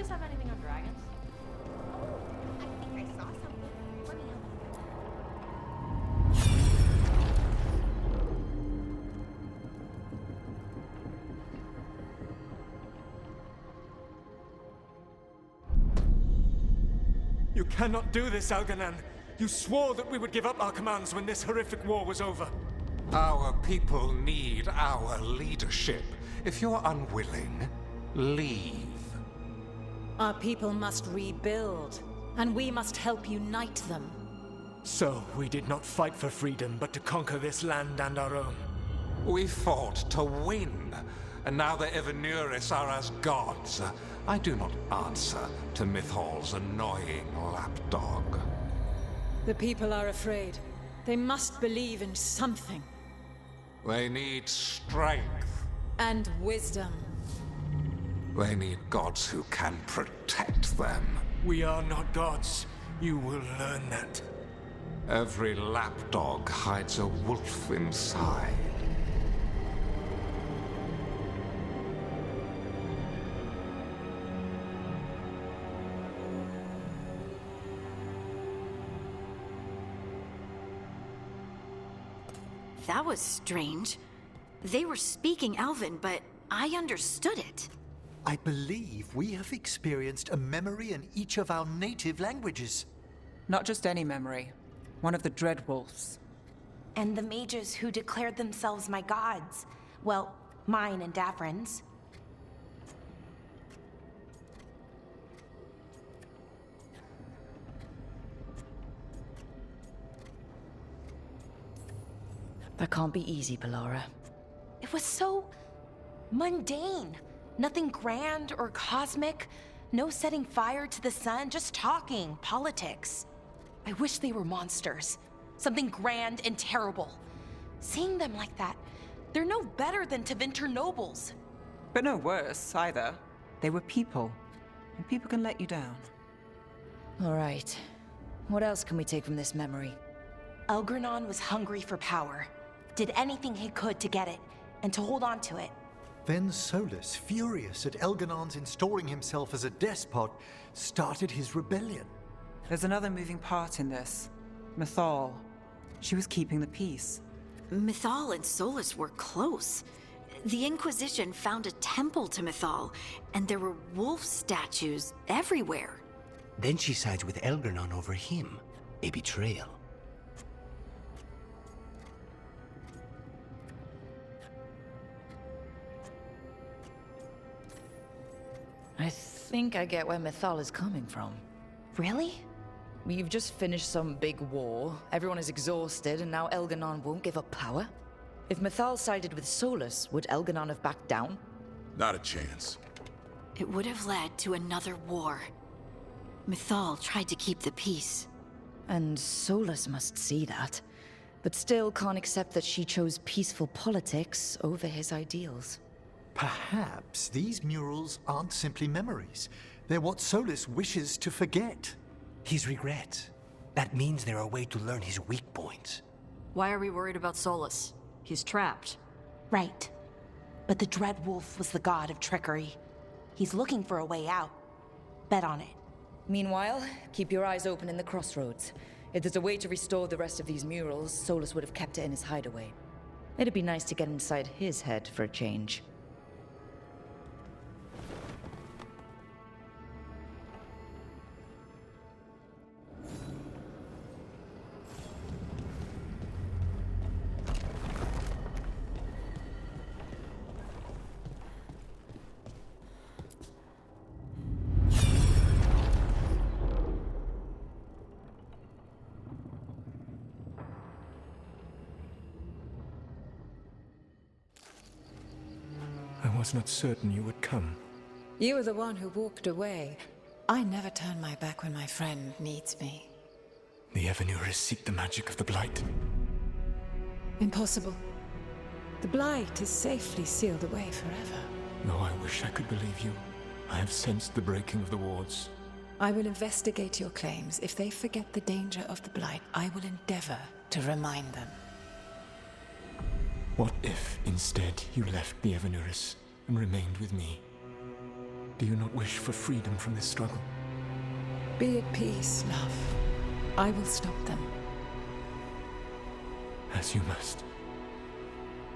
place have anything on dragons? I think I saw something. Let me help you. You cannot do this, Algernon. You swore that we would give up our commands when this horrific war was over. Our people need our leadership. If you're unwilling, leave. Our people must rebuild, and we must help unite them. So, we did not fight for freedom, but to conquer this land and our own. We fought to win, and now the Evenuris are as gods. I do not answer to Mythal's annoying lapdog. The people are afraid. They must believe in something. They need strength. And wisdom. They need gods who can protect them. We are not gods. You will learn that. Every lapdog hides a wolf inside. That was strange. They were speaking Elven, but I understood it. I believe we have experienced a memory in each of our native languages. Not just any memory. One of the Dreadwolves. And the mages who declared themselves my gods. Well, mine and Davrin's. That can't be easy, Bellara. It was so mundane. Nothing grand or cosmic. No setting fire to the sun, just talking politics. I wish they were monsters. Something grand and terrible. Seeing them like that, they're no better than Tevinter nobles. But no worse, either. They were people. And people can let you down. All right. What else can we take from this memory? Elgernon was hungry for power. Did anything he could to get it, and to hold on to it. Then Solus, furious at Elgernon's installing himself as a despot, started his rebellion. There's another moving part in this. Mythal. She was keeping the peace. Mythal and Solus were close. The Inquisition found a temple to Mythal, and there were wolf statues everywhere. Then she sides with Elgernon over him. A betrayal. I think I get where Mythal is coming from. Really? We've just finished some big war, everyone is exhausted, and now Elgernon won't give up power? If Mythal sided with Solus, would Elgernon have backed down? Not a chance. It would have led to another war. Mythal tried to keep the peace. And Solus must see that, but still can't accept that she chose peaceful politics over his ideals. Perhaps these murals aren't simply memories. They're what Solus wishes to forget. His regrets. That means they're a way to learn his weak points. Why are we worried about Solus? He's trapped. Right. But the Dreadwolf was the god of trickery. He's looking for a way out. Bet on it. Meanwhile, keep your eyes open in the crossroads. If there's a way to restore the rest of these murals, Solus would have kept it in his hideaway. It'd be nice to get inside his head for a change. I was not certain you would come. You were the one who walked away. I never turn my back when my friend needs me. The Evenuris seek the magic of the Blight. Impossible. The Blight is safely sealed away forever. Though I wish I could believe you. I have sensed the breaking of the wards. I will investigate your claims. If they forget the danger of the Blight, I will endeavor to remind them. What if, instead, you left the Evenuris and remained with me? Do you not wish for freedom from this struggle? Be at peace, love. I will stop them. As you must.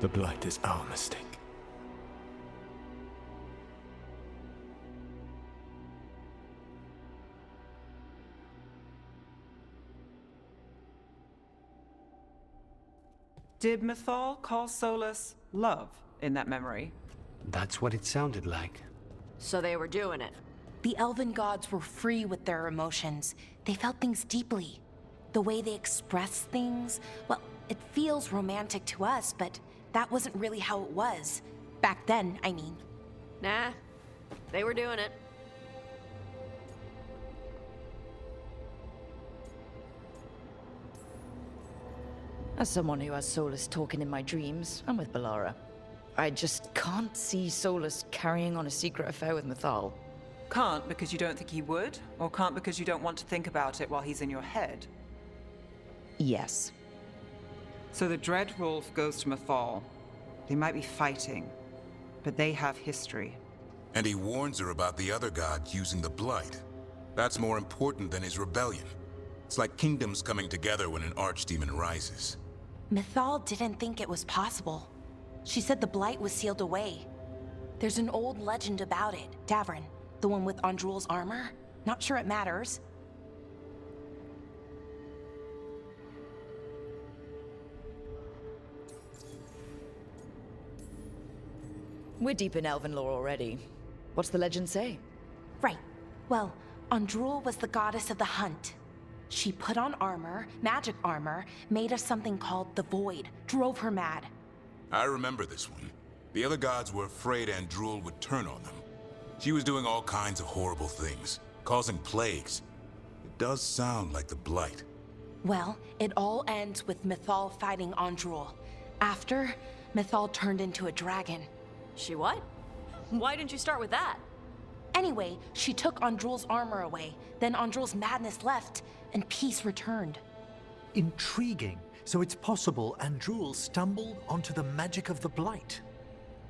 The Blight is our mistake. Did Mythal call Solus love in that memory? That's what it sounded like. So they were doing it. The elven gods were free with their emotions. They felt things deeply. The way they expressed things, well, it feels romantic to us, but that wasn't really how it was. Back then, I mean. Nah, they were doing it. As someone who has Solus talking in my dreams, I'm with Balara. I just can't see Solus carrying on a secret affair with Mythal. Can't because you don't think he would? Or can't because you don't want to think about it while he's in your head? Yes. So the Dread Wolf goes to Mythal. They might be fighting, but they have history. And he warns her about the other gods using the Blight. That's more important than his rebellion. It's like kingdoms coming together when an archdemon rises. Mythal didn't think it was possible. She said the Blight was sealed away. There's an old legend about it. Davrin, the one with Andrul's armor. Not sure it matters. We're deep in elven lore already. What's the legend say? Right. Well, Andrul was the goddess of the hunt. She put on armor, magic armor, made of something called the Void, drove her mad. I remember this one. The other gods were afraid Andrul would turn on them. She was doing all kinds of horrible things, causing plagues. It does sound like the Blight. Well, it all ends with Mythal fighting Andrul. After, Mythal turned into a dragon. She what? Why didn't you start with that? Anyway, she took Andrul's armor away, then Andrul's madness left, and peace returned. Intriguing. So it's possible Andrul stumbled onto the magic of the Blight.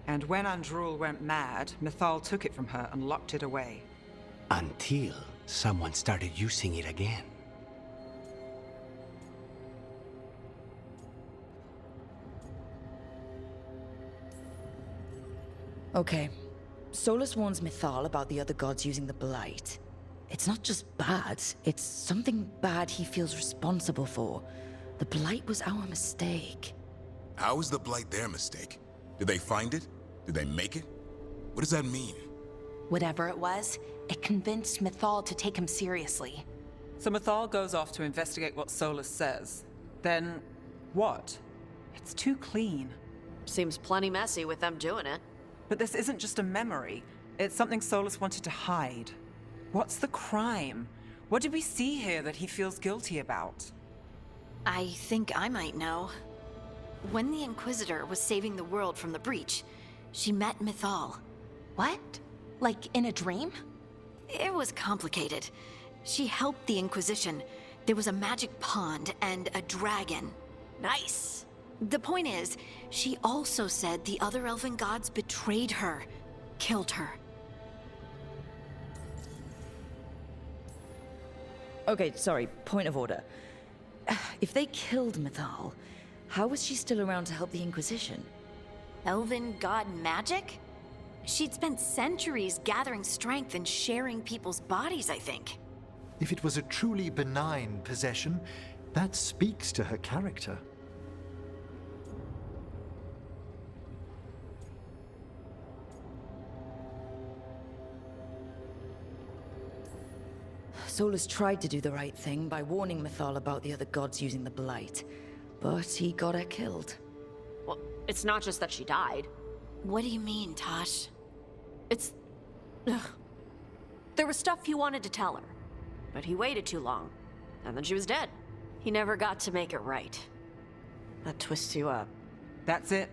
And when Andrul went mad, Mythal took it from her and locked it away. Until someone started using it again. Okay. Solus warns Mythal about the other gods using the Blight. It's not just bad, it's something bad he feels responsible for. The Blight was our mistake. How is the Blight their mistake? Did they find it? Did they make it? What does that mean? Whatever it was, it convinced Mythal to take him seriously. So Mythal goes off to investigate what Solus says. Then, what? It's too clean. Seems plenty messy with them doing it. But this isn't just a memory. It's something Solus wanted to hide. What's the crime? What did we see here that he feels guilty about? I think I might know. When the Inquisitor was saving the world from the breach, she met Mythal. What? Like in a dream? It was complicated. She helped the Inquisition. There was a magic pond and a dragon. Nice. The point is, she also said the other elven gods betrayed her, killed her. Okay, sorry, point of order. If they killed Mythal, how was she still around to help the Inquisition? Elven god magic? She'd spent centuries gathering strength and sharing people's bodies, I think. If it was a truly benign possession, that speaks to her character. Solus tried to do the right thing by warning Mythal about the other gods using the Blight, but he got her killed. Well, it's not just that she died. What do you mean, Tosh? It's... Ugh. There was stuff he wanted to tell her, but he waited too long, and then she was dead. He never got to make it right. That twists you up. That's it.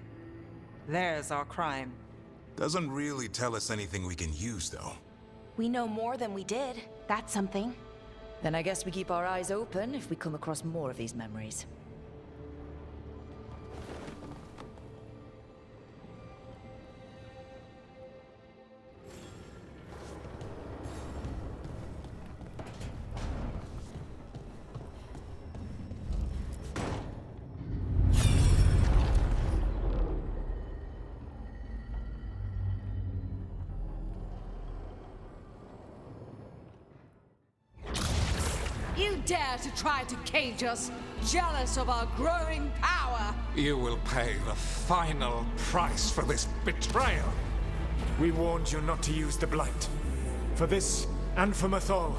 There's our crime. Doesn't really tell us anything we can use, though. We know more than we did. That's something. Then I guess we keep our eyes open if we come across more of these memories. dare to try to cage us, jealous of our growing power? You will pay the final price for this betrayal. We warned you not to use the Blight. For this, and for Mythal,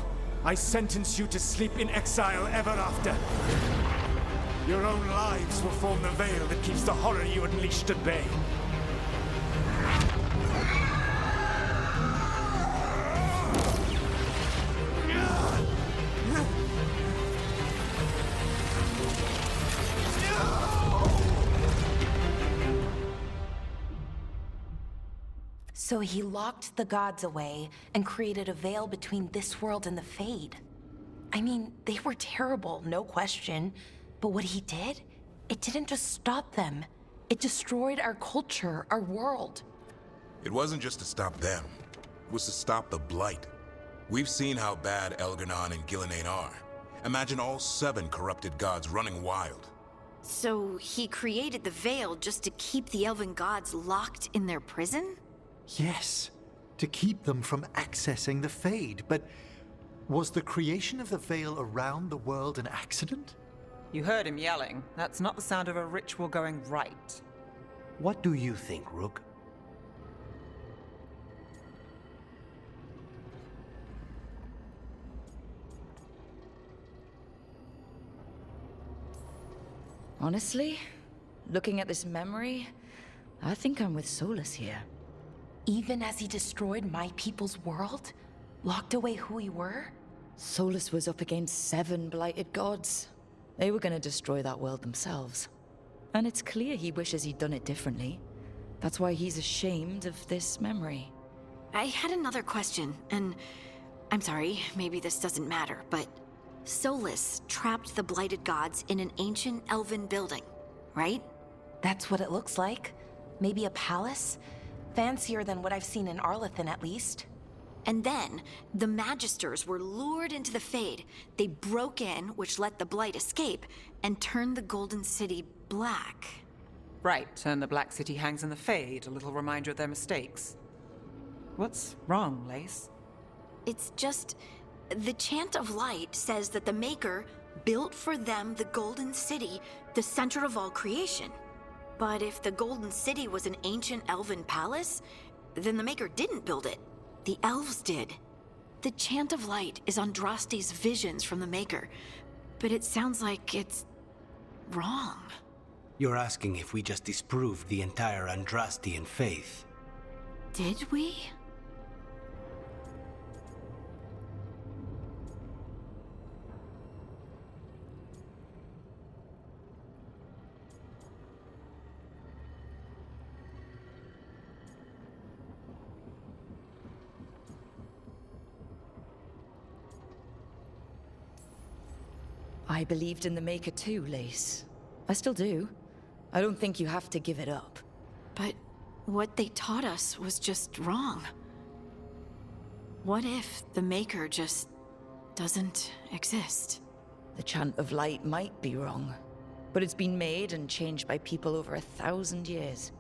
I sentence you to sleep in exile ever after. Your own lives will form the veil that keeps the horror you unleashed at bay. So he locked the gods away and created a veil between this world and the Fade. I mean, they were terrible, no question. But what he did, it didn't just stop them. It destroyed our culture, our world. It wasn't just to stop them. It was to stop the Blight. We've seen how bad Elganon and Gillenane are. Imagine all 7 corrupted gods running wild. So he created the Veil just to keep the elven gods locked in their prison? Yes, to keep them from accessing the Fade. But was the creation of the Veil around the world an accident? You heard him yelling. That's not the sound of a ritual going right. What do you think, Rook? Honestly, looking at this memory, I think I'm with Solus here. Even as he destroyed my people's world? Locked away who we were? Solus was up against 7 blighted gods. They were gonna destroy that world themselves. And it's clear he wishes he'd done it differently. That's why he's ashamed of this memory. I had another question, and I'm sorry, maybe this doesn't matter, but Solus trapped the blighted gods in an ancient elven building, right? That's what it looks like. Maybe a palace? Fancier than what I've seen in Arlethan, at least. And then, the Magisters were lured into the Fade. They broke in, which let the Blight escape, and turned the Golden City black. Right, and the Black City hangs in the Fade, a little reminder of their mistakes. What's wrong, Lace? It's just... the Chant of Light says that the Maker built for them the Golden City, the center of all creation. But if the Golden City was an ancient elven palace, then the Maker didn't build it. The elves did. The Chant of Light is Andraste's visions from the Maker, but it sounds like it's wrong. You're asking if we just disproved the entire Andrastian faith. Did we? I believed in the Maker too, Lace. I still do. I don't think you have to give it up. But what they taught us was just wrong. What if the Maker just doesn't exist? The Chant of Light might be wrong, but it's been made and changed by people over 1,000 years.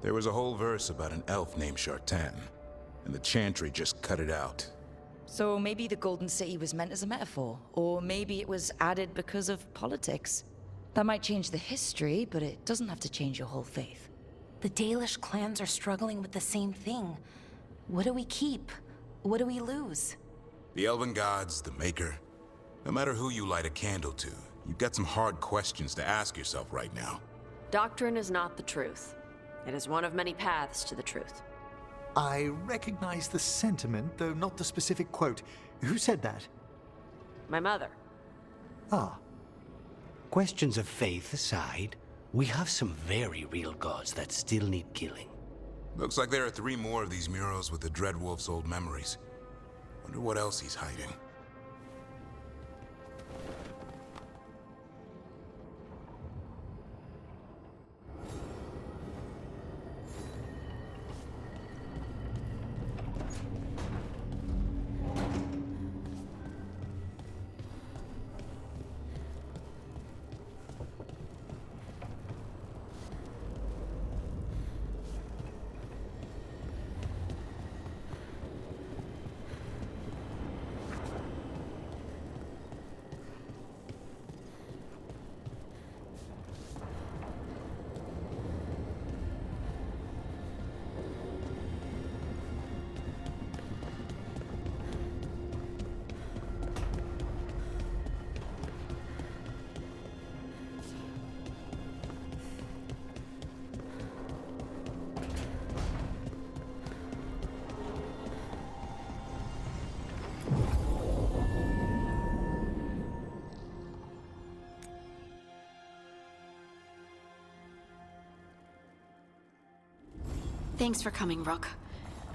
There was a whole verse about an elf named Shartan, and the Chantry just cut it out. So maybe the Golden City was meant as a metaphor, or maybe it was added because of politics. That might change the history, but it doesn't have to change your whole faith. The Dalish clans are struggling with the same thing. What do we keep? What do we lose? The elven gods, the Maker. No matter who you light a candle to, you've got some hard questions to ask yourself right now. Doctrine is not the truth. It is one of many paths to the truth. I recognize the sentiment, though not the specific quote. Who said that? My mother. Ah. Questions of faith aside, we have some very real gods that still need killing. Looks like there are 3 more of these murals with the Dreadwolf's old memories. Wonder what else he's hiding. Thanks for coming, Rook.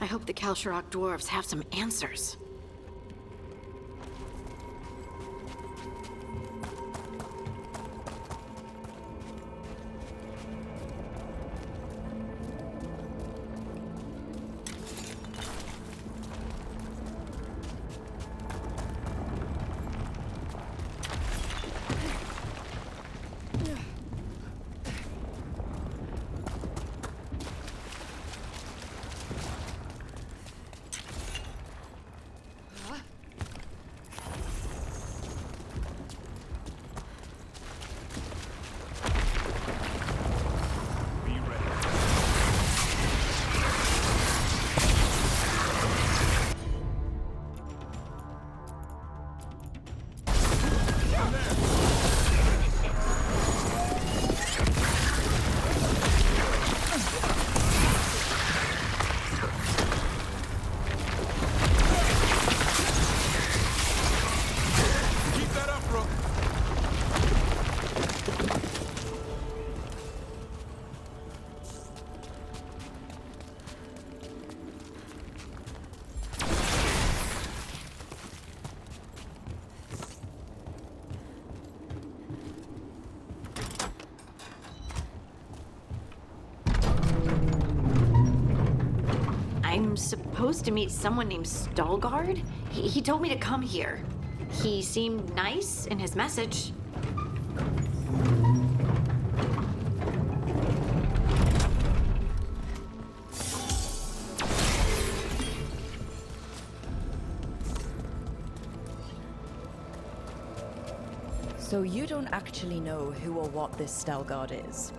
I hope the Kalsharok dwarves have some answers. I'm supposed to meet someone named Veilguard? He told me to come here. He seemed nice in his message. So you don't actually know who or what this Veilguard is?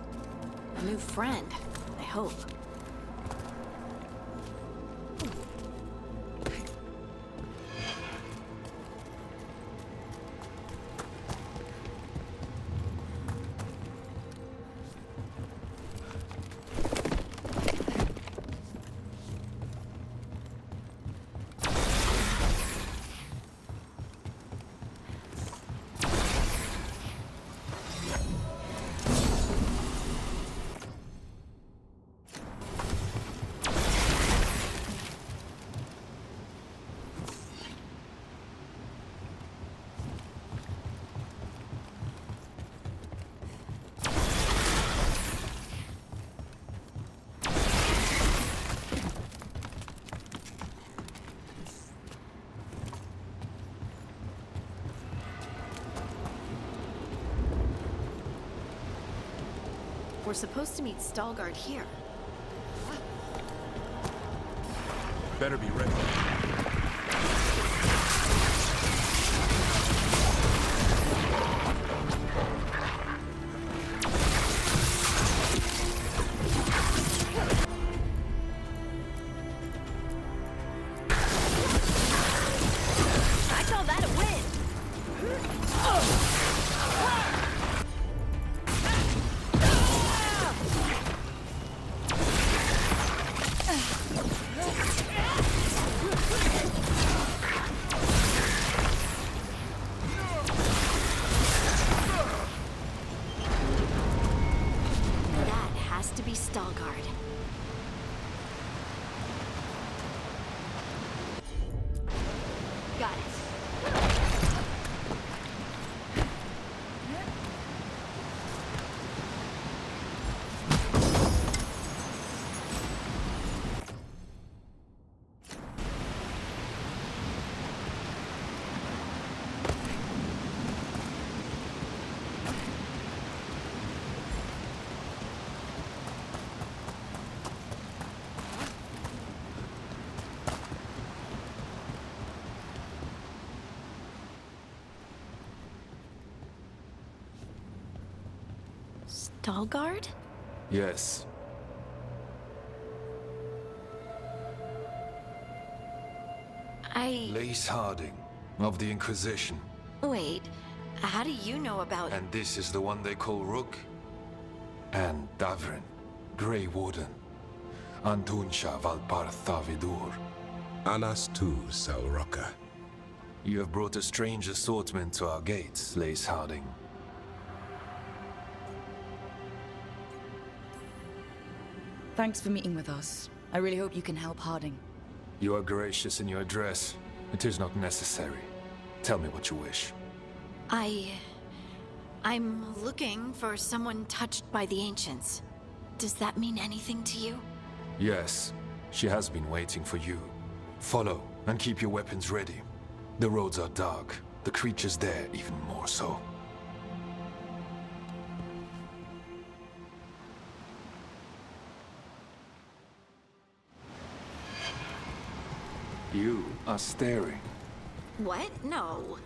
A new friend, I hope. We're supposed to meet Veilguard here. Better be ready. I call that a win! Veilguard. Got it. Veilguard? Yes. Lace Harding, of the Inquisition. Wait, how do you know about... And this is the one they call Rook? And Davrin, Grey Warden. Antunsha Valpartha Vidur. Anas tu, Sal ROCA. You have brought a strange assortment to our gates, Lace Harding. Thanks for meeting with us. I really hope you can help Harding. You are gracious in your address. It is not necessary. Tell me what you wish. I'm looking for someone touched by the Ancients. Does that mean anything to you? Yes, she has been waiting for you. Follow, and keep your weapons ready. The roads are dark. The creatures there even more so. You are staring. What? No.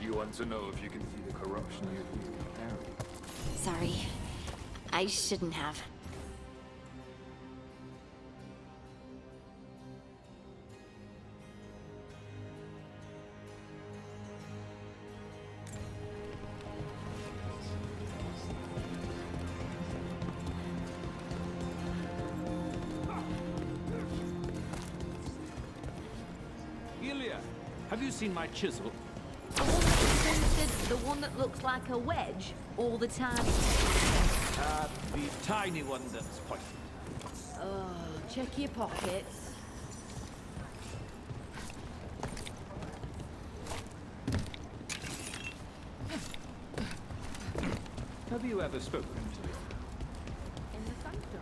You want to know if you can see the corruption you carry? Sorry. I shouldn't have. Have you seen my chisel? The one that looks like a wedge, or the tiny? The tiny one that's pointed. Oh, check your pockets. Have you ever spoken to me? In the sanctum?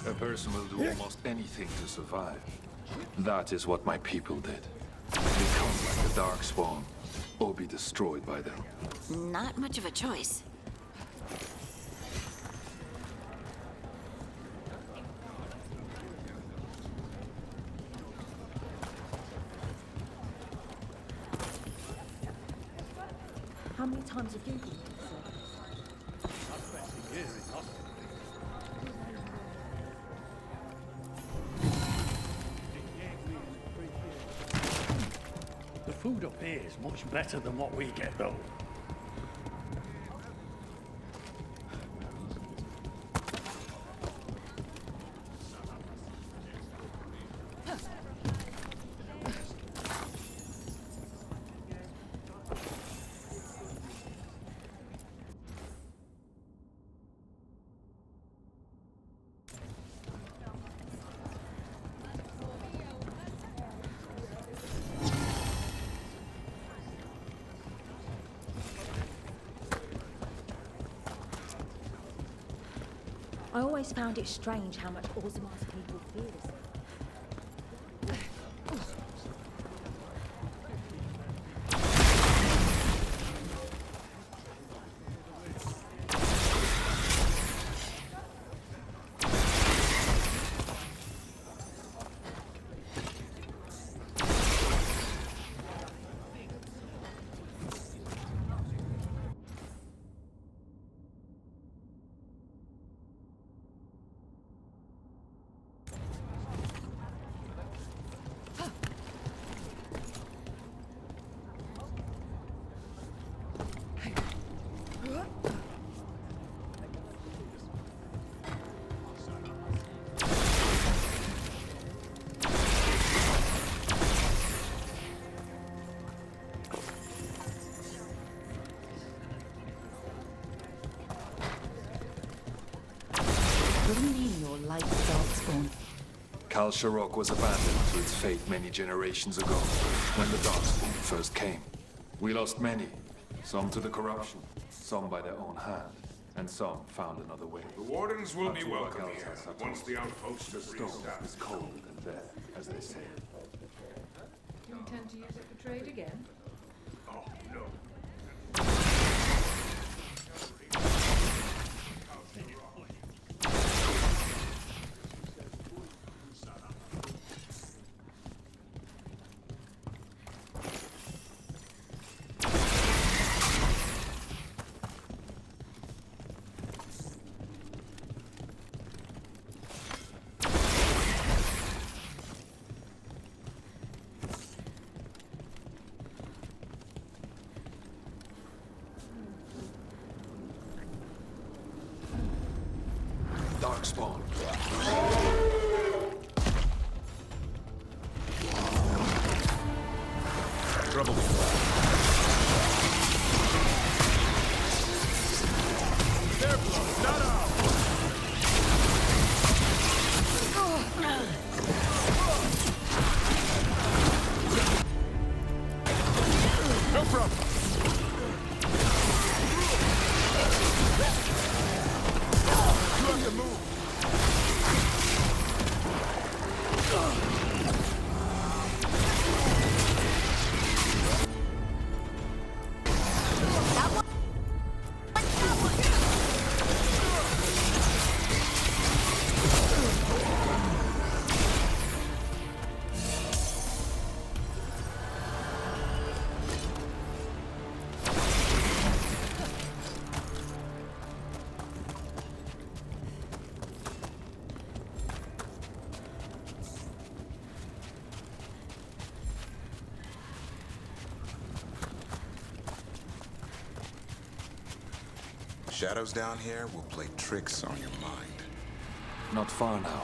A person will do almost anything to survive. That is what my people did. Become like the Darkspawn, or be destroyed by them. Not much of a choice. How many times have you been? The food up here is much better than what we get, though. I always found it strange how much Orzamar's people fear this. Kal Sharok was abandoned to its fate many generations ago, when the Darkspawn first came. We lost many, some to the corruption, some by their own hand, and some found another way. The Wardens will be welcome here, once the outpost is Stone reestablished. is cold and death, as they say. Do you intend to use it for trade again? respawn. Trouble. Their blood, not ours. No problem. You have to move. Shadows down here will play tricks on your mind. Not far now.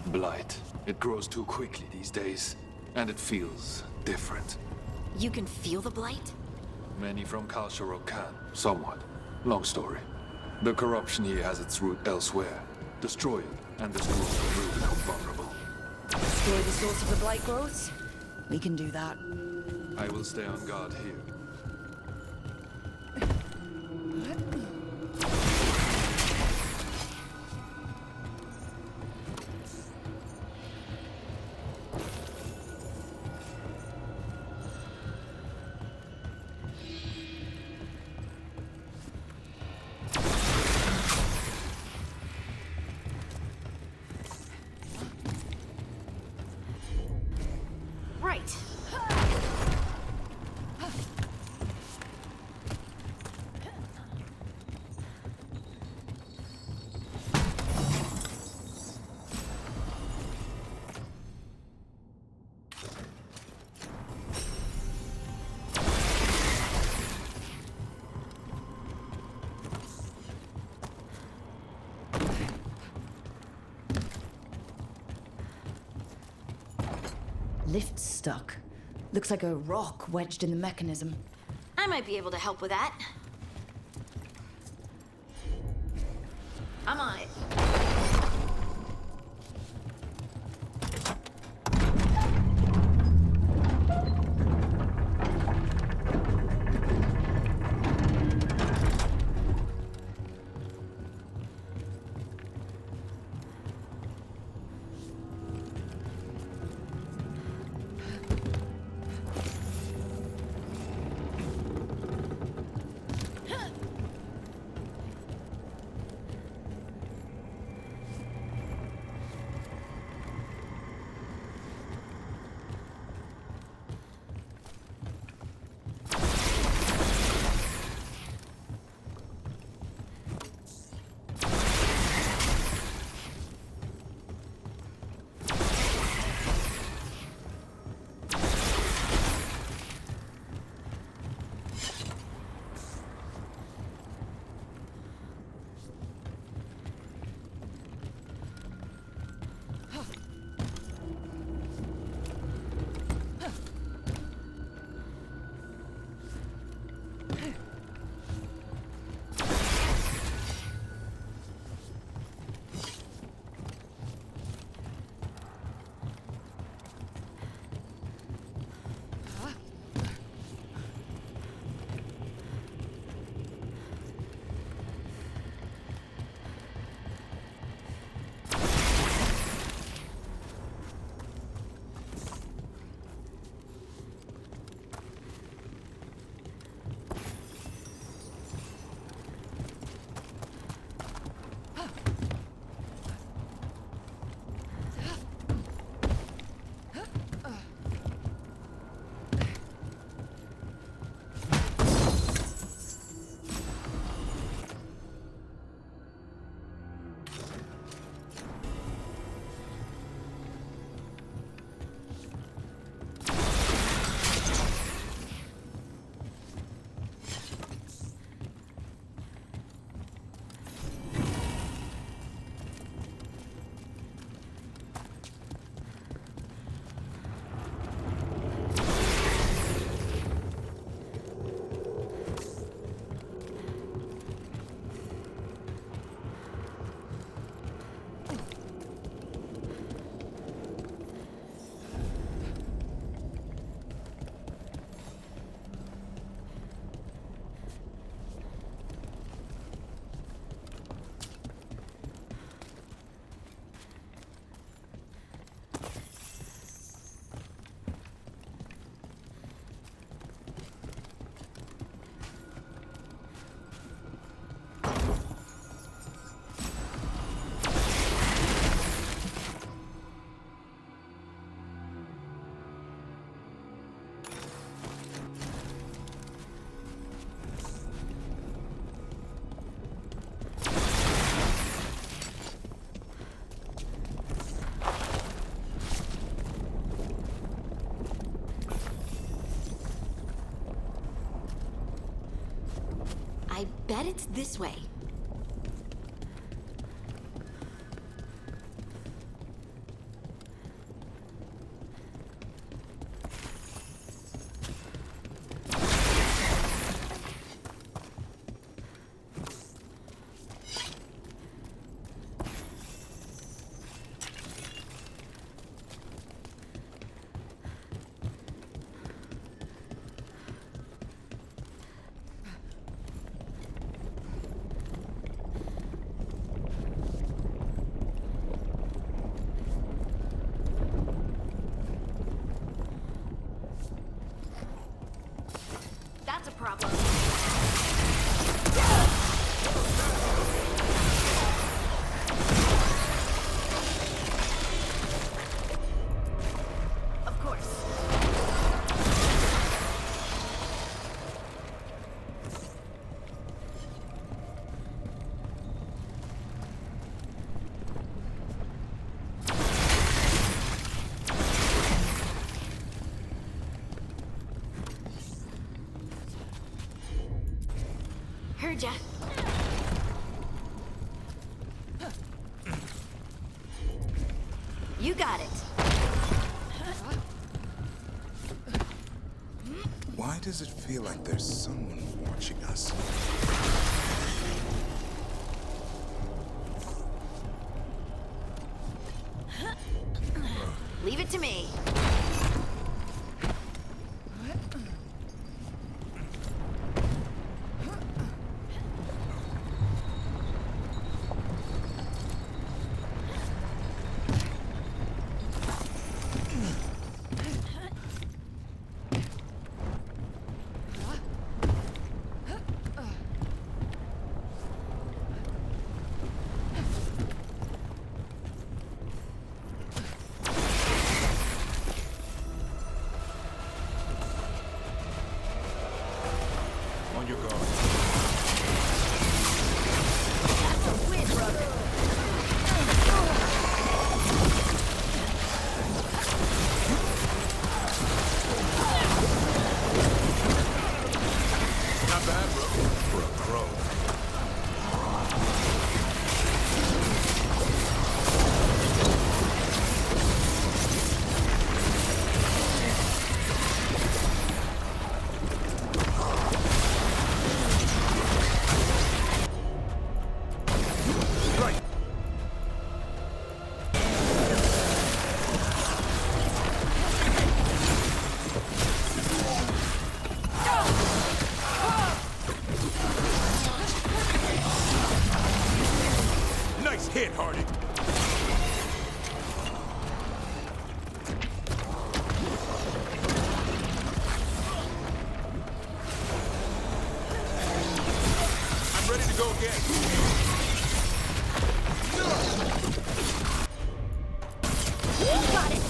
Blight. It grows too quickly these days, and it feels different. You can feel the blight? Many from Kalsharok can, somewhat. Long story. The corruption here has its root elsewhere. Destroy it, and this group will become vulnerable. Destroy the source of the blight growth? We can do that. I will stay on guard here. Right. Lift's stuck. Looks like a rock wedged in the mechanism. I might be able to help with that. I'm on it. I bet it's this way. That's a problem. Of course. Heard ya. You got it. Why does it feel like there's someone watching us? Leave it to me. On your guard. That's a win, brother. Not bad, bro. For a pro. Nice hit, Hardy. I'm ready to go again. Got it.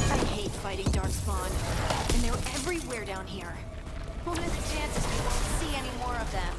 I hate fighting Darkspawn, and they're everywhere down here. What are the chances we won't see any more of them?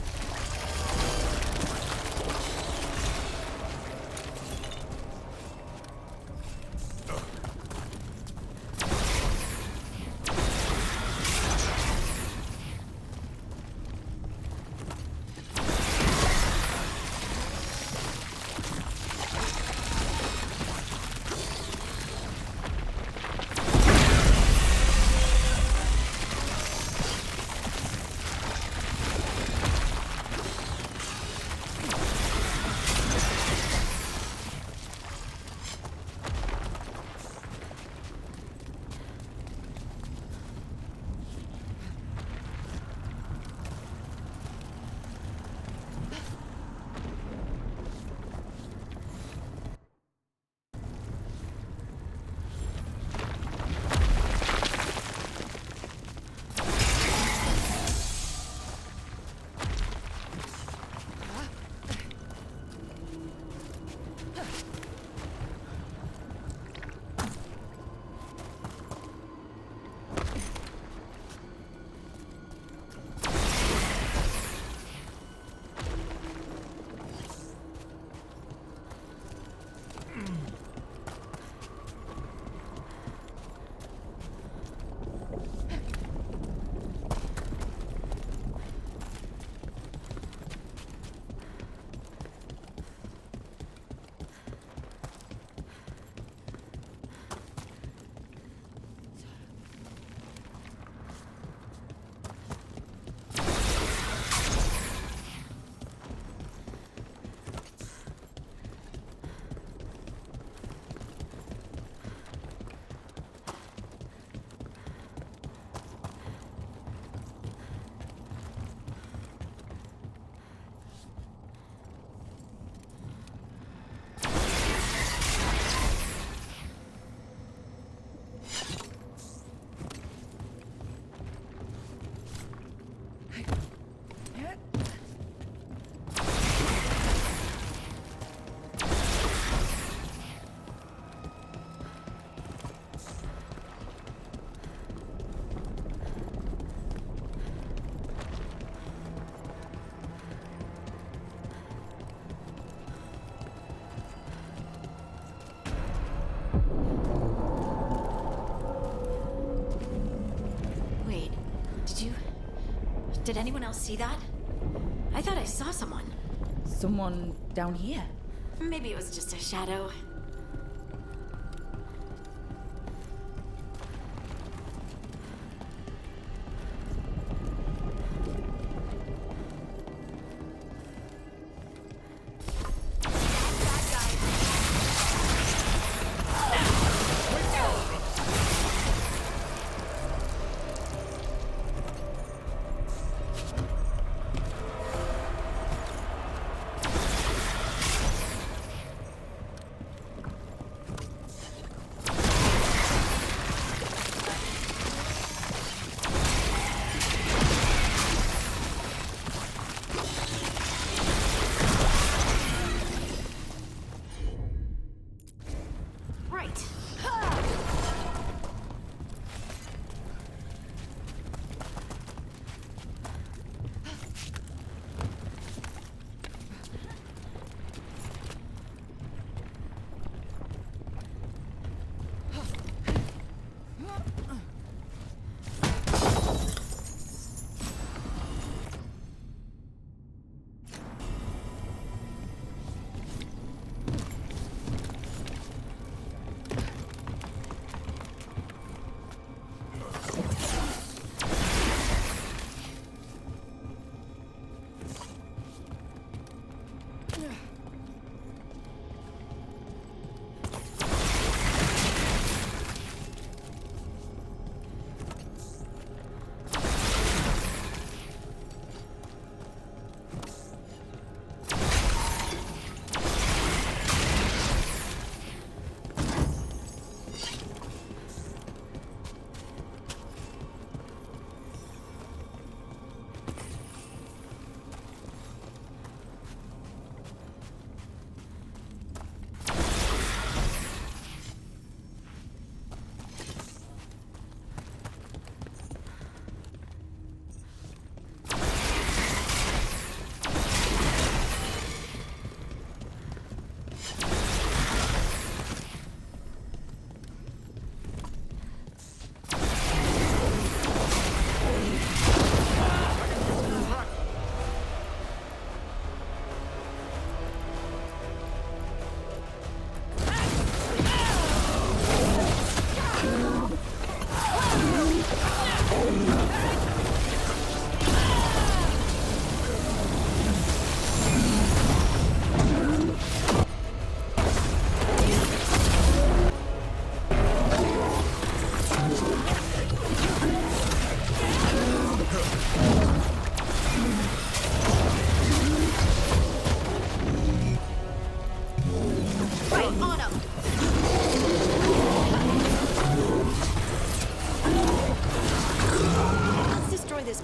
Did anyone else see that? I thought I saw someone. Someone down here? Maybe it was just a shadow.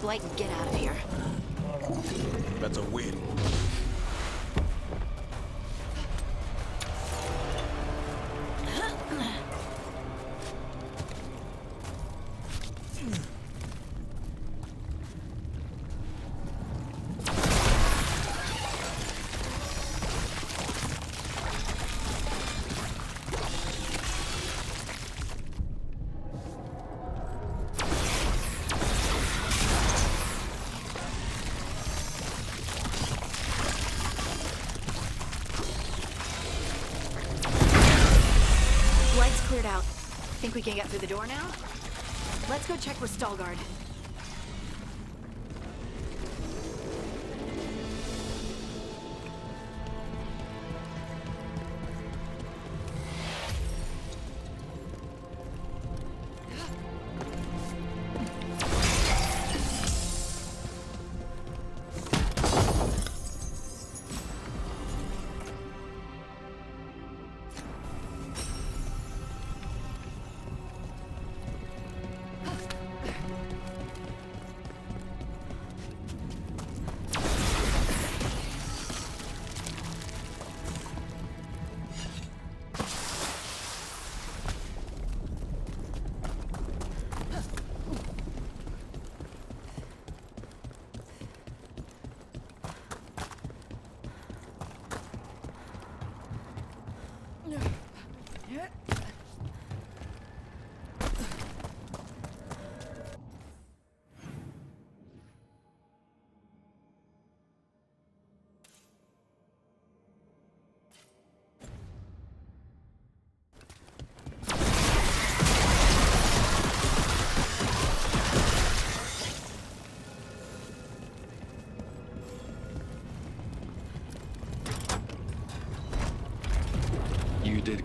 Blight and get out of here. That's a win. Cleared out. Think we can get through the door now? Let's go check with Stalgard.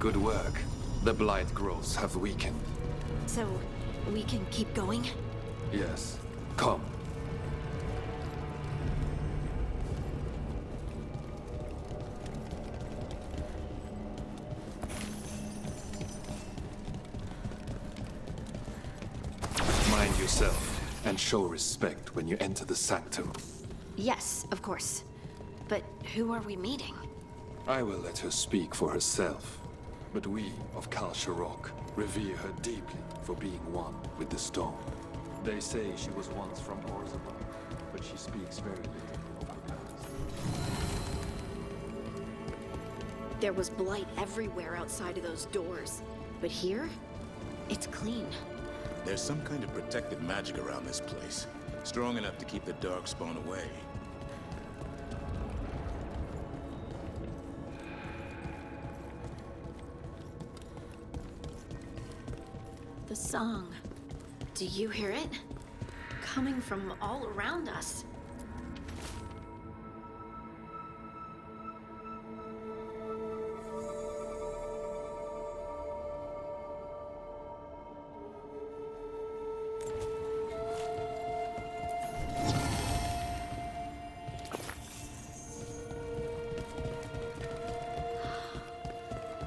Good work. The blight growths have weakened. So, we can keep going? Yes. Come. Mind yourself, and show respect when you enter the sanctum. Yes, of course. But who are we meeting? I will let her speak for herself. But we of Kal Sharok revere her deeply for being one with the stone. They say she was once from Orzammar, but she speaks very little of her past. There was blight everywhere outside of those doors. But here, it's clean. There's some kind of protected magic around this place. Strong enough to keep the darkspawn away. The song. Do you hear it? Coming from all around us.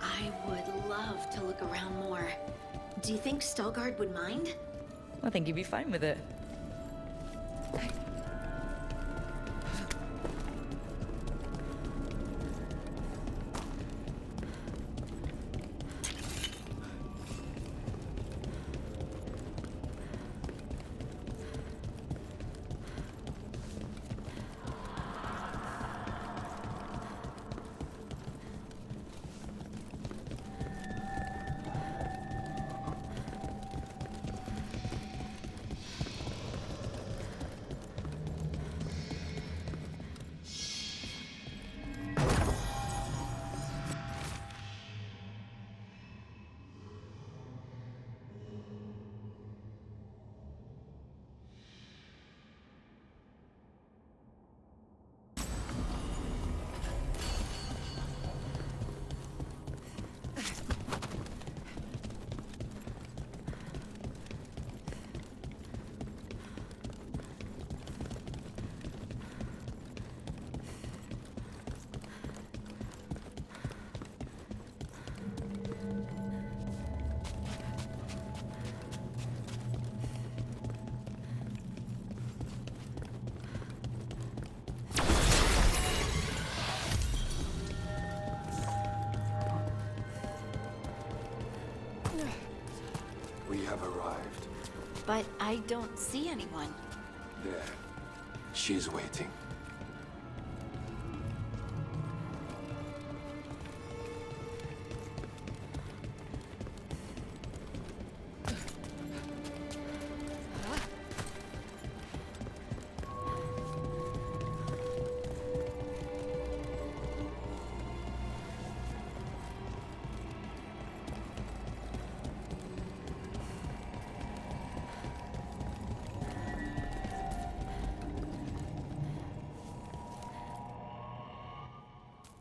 I would love to look around more. Do you think Stelgard would mind? I think he'd be fine with it. We have arrived. But I don't see anyone. There. She's waiting.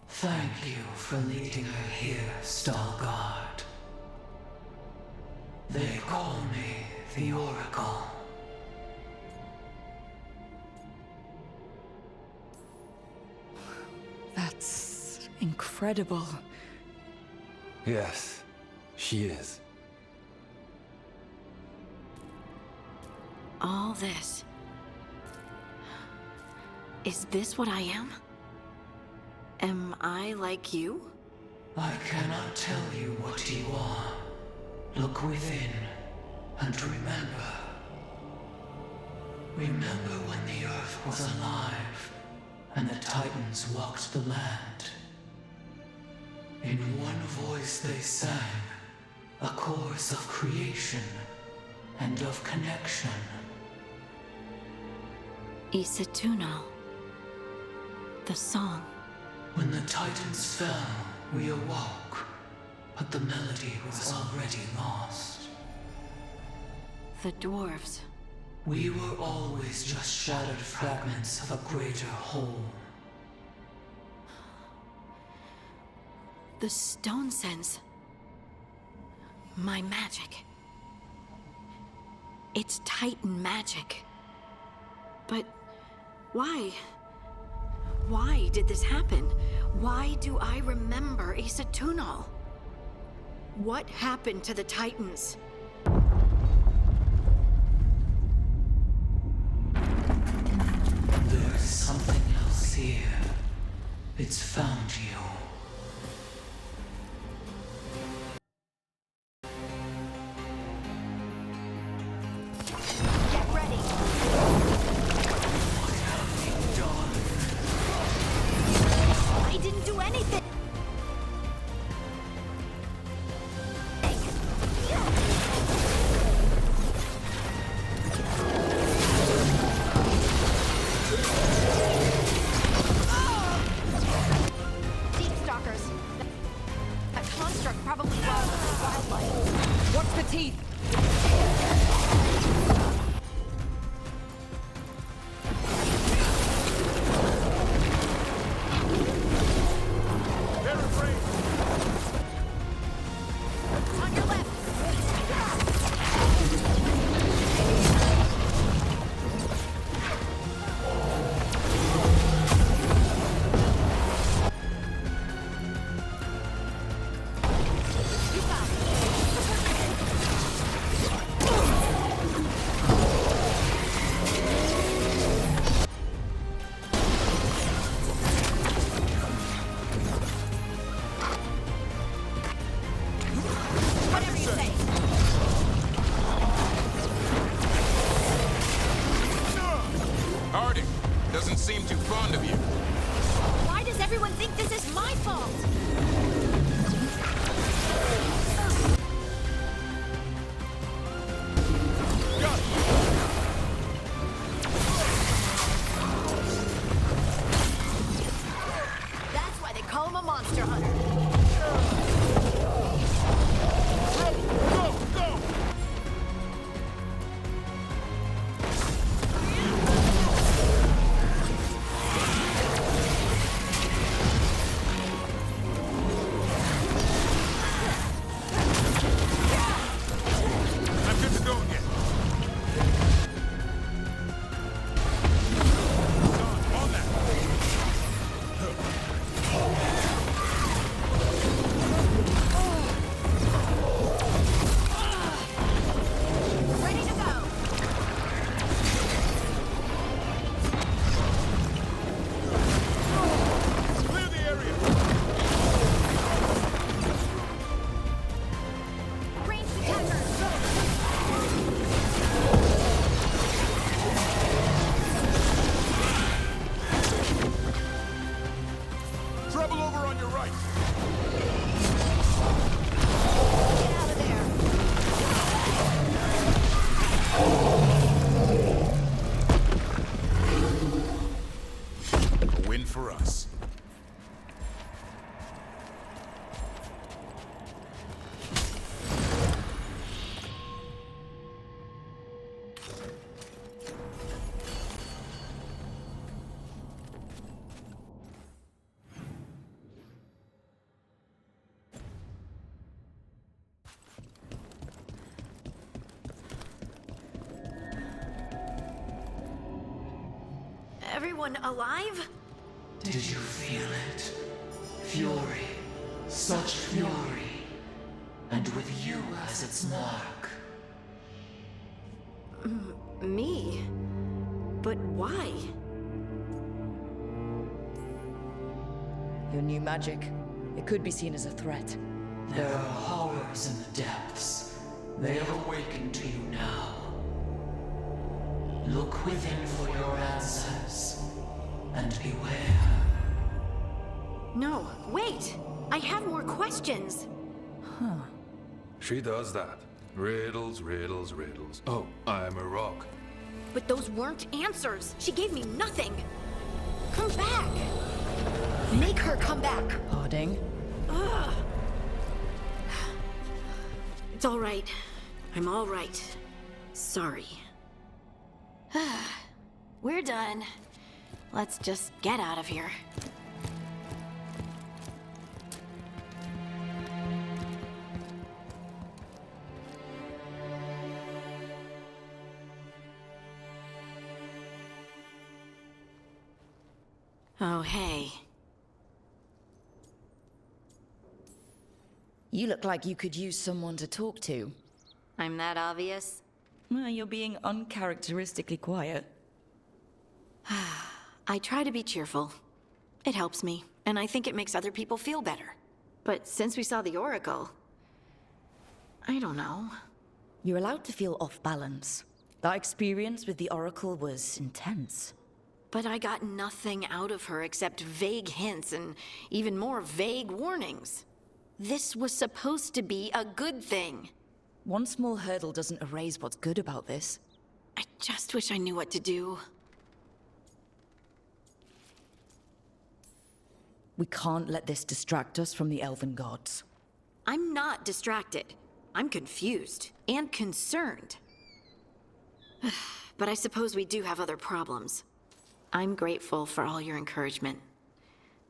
Thank you for leading her here, Stelgard. They call me the Oracle. That's incredible. Yes, she is. All this. Is this what I am? Am I like you? I cannot tell you what you are. Look within and remember. Remember when the Earth was alive and the Titans walked the land. In one voice they sang a chorus of creation and of connection. Isatuno. The song. When the Titans fell, we awoke, but the melody was already lost. The dwarves. We were always just shattered fragments of a greater whole. The stone sense. My magic. It's Titan magic. But why? Why did this happen? Why do I remember Asa Tunal? What happened to the Titans? There's something else here. It's found you. Get ready. What have you done? I didn't do anything. Seem too fond of you. Why does everyone think this is my fault? That's why they call him a monster hunter. For us. Everyone alive? Did you feel it? Fury. Such fury. And with you as its mark. Me? But why? Your new magic. It could be seen as a threat. There are horrors in the depths. They have awakened to you now. Look within for your answers. And beware. No, wait! I have more questions! Huh. She does that. Riddles, riddles, riddles. Oh, I'm a rock. But those weren't answers! She gave me nothing! Come back! Make her come back! Harding? Ugh. It's all right. I'm all right. Sorry. We're done. Let's just get out of here. Oh, hey. You look like you could use someone to talk to. I'm that obvious? Well, you're being uncharacteristically quiet. I try to be cheerful. It helps me, and I think it makes other people feel better. But since we saw the Oracle, I don't know. You're allowed to feel off balance. That experience with the Oracle was intense. But I got nothing out of her except vague hints and even more vague warnings. This was supposed to be a good thing. One small hurdle doesn't erase what's good about this. I just wish I knew what to do. We can't let this distract us from the Elven gods. I'm not distracted. I'm confused and concerned. But I suppose we do have other problems. I'm grateful for all your encouragement.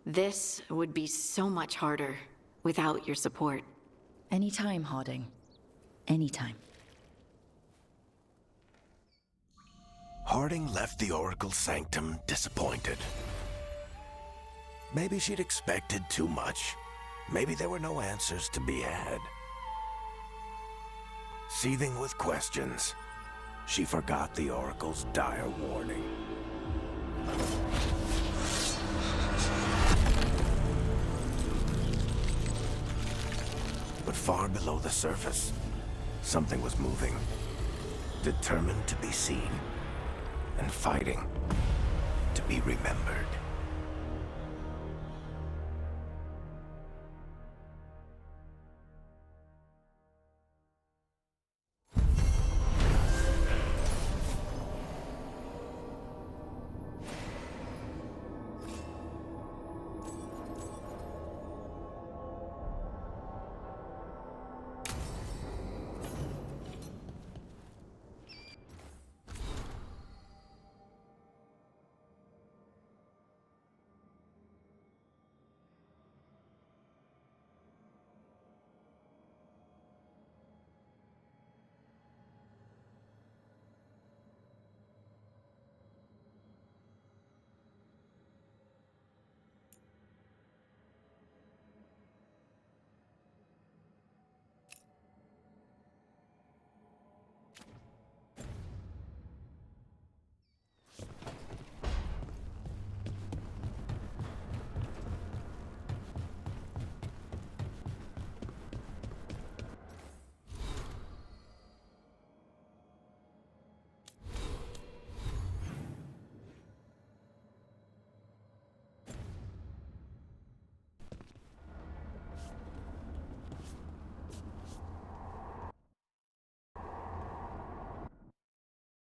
This would be so much harder without your support. Anytime, Harding. Anytime. Harding left the Oracle Sanctum disappointed. Maybe she'd expected too much. Maybe there were no answers to be had. Seething with questions, she forgot the Oracle's dire warning. But far below the surface, something was moving, determined to be seen, and fighting to be remembered.